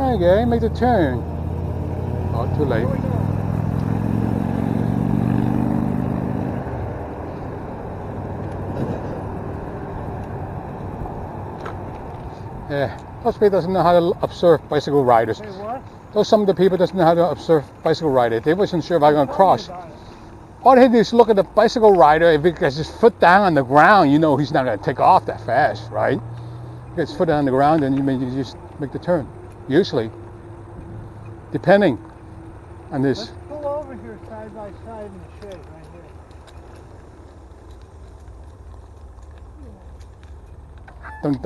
Okay, make the turn. Oh, too late. Yeah, those people doesn't know how to observe bicycle riders. Say what? Those some of the people doesn't know how to observe bicycle riders. They wasn't sure if I was going to cross. All they do is look at the bicycle rider. If he gets his foot down on the ground, you know he's not going to take off that fast, right? Gets foot on the ground, and you just make the turn. Usually, depending on this. Let's pull over here side by side in the shade right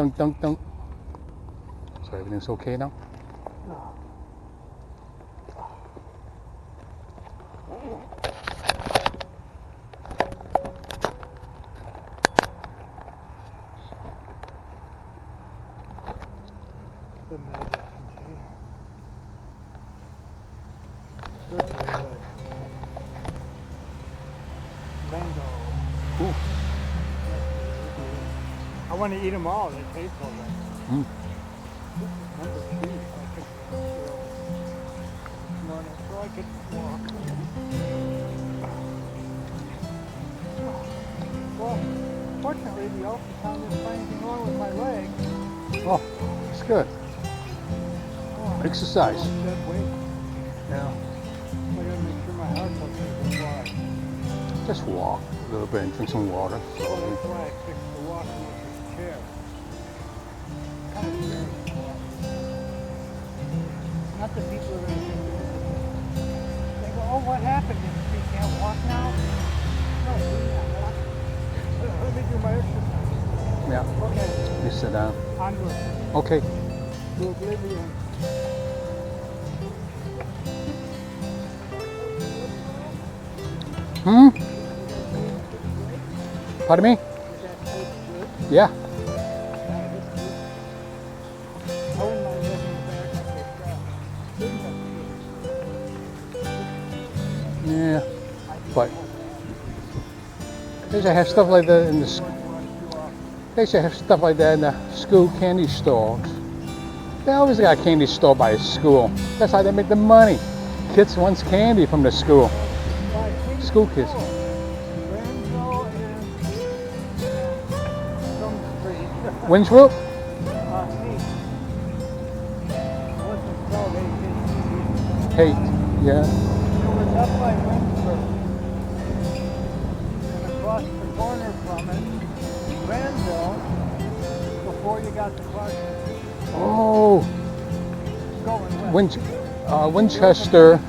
here. Don't. So everything's okay now? No. The magic container. Mango. Ooh. I want to eat them all. They taste all right. Mm. Number 2. I could morning, so I could walk. Well, fortunately, the ultrasound didn't find anything wrong with my leg. Oh, that's good. Oh, Exercise. dead weight. Yeah. I gotta make sure my heart's okay before I. Just walk a little bit and drink some water. Well, that's why I fixed the walking with this chair. Kind of scary. Not the people that are going to do it. They go, oh, what happened? You can't walk now? No, we can't walk. Let me do my exercise. Yeah. Okay. You sit down. Onward. Okay. To oblivion. Hmm? Pardon me? Yeah. Yeah. But they should have stuff like that in the They should have stuff like that in the school candy stores. They always got a candy store by a school. That's how they make the money. Kids wants candy from the school. School kids. Windsroop? Hate, yeah. It was up by Windsor. And across the corner from it, Granville, before you got to Clarkson. Oh, Going west. Winchester.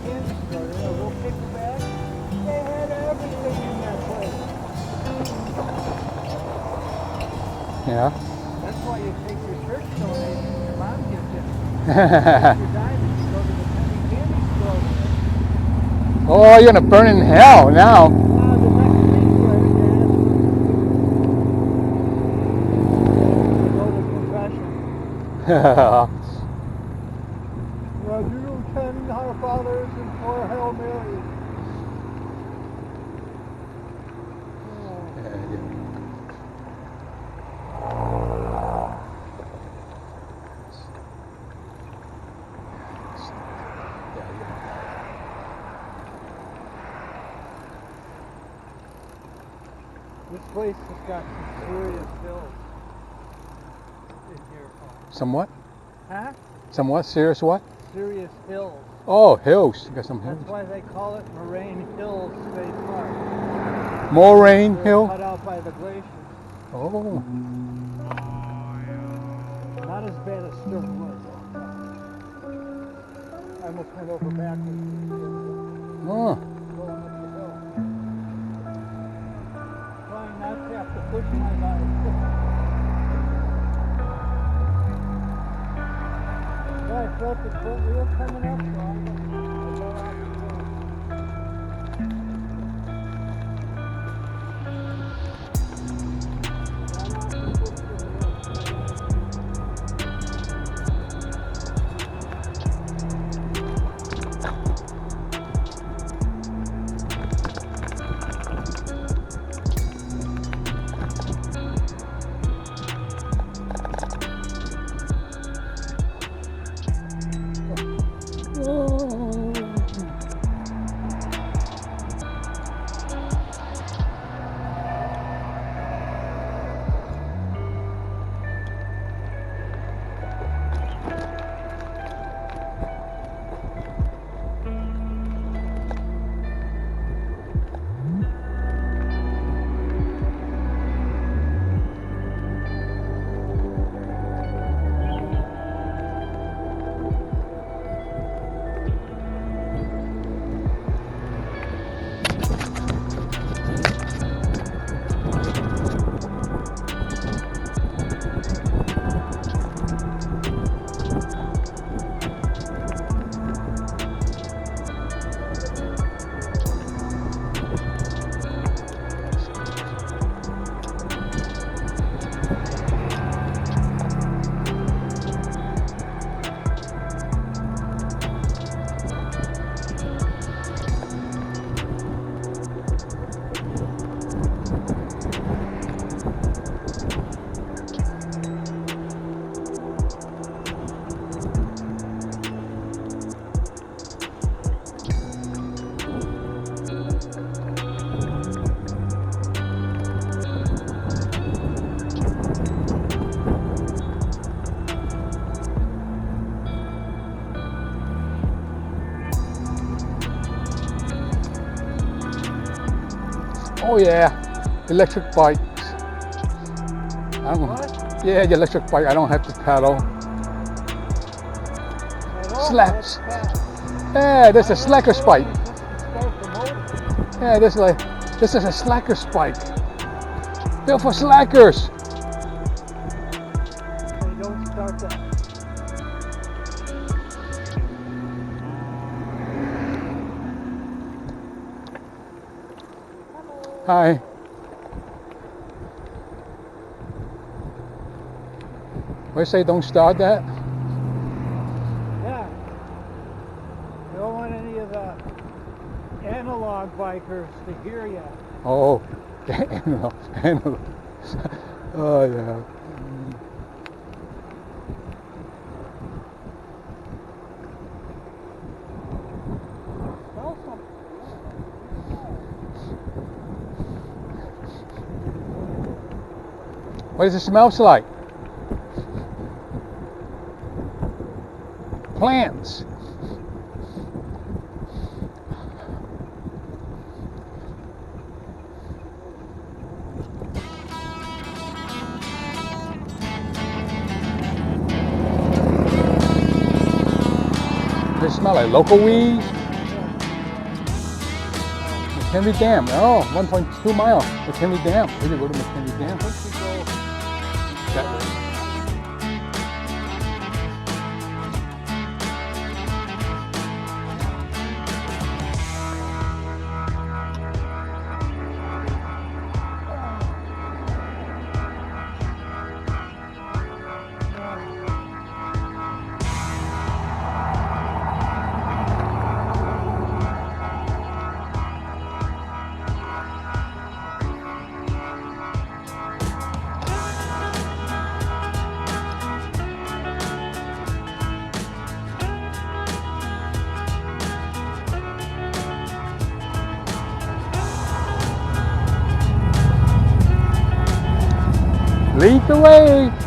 Yeah. That's why you take your church donation your mom gives you. If you're dying, you go to the penny candy store. Oh, you're gonna burn in hell now. The next week, go to confession. Well, you 10 Our Fathers and 4 Hail Marys. This place has got some serious hills in here. Somewhat? Huh? Somewhat serious what? Serious hills. Oh, hills. You got some hills. That's why they call it Moraine Hills State Park. Moraine They're Hill? cut out by the glacier. Oh. Not as bad as Sturt was. I almost went over backwards. Oh. Going up the hill. Trying not to have to push my bike. I felt the front wheel coming up, so I got out the Oh yeah, electric bikes. I don't, What? yeah, the electric bike. I don't have to pedal. At all, Slaps. that's fast. Yeah, this is a slacker spike. Start the motor. Yeah, this is a slacker spike. Built for slackers. They don't start that. Hi. Why say don't start that? Yeah. You don't want any of the analog bikers to hear you. Oh, analog. Oh yeah. Smell something. What does it smell like? Plants. They smell like local weed. McHenry Dam. Oh, 1.2 miles. McHenry Dam. We can go to McHenry Dam. Once you go That way. Lead the way.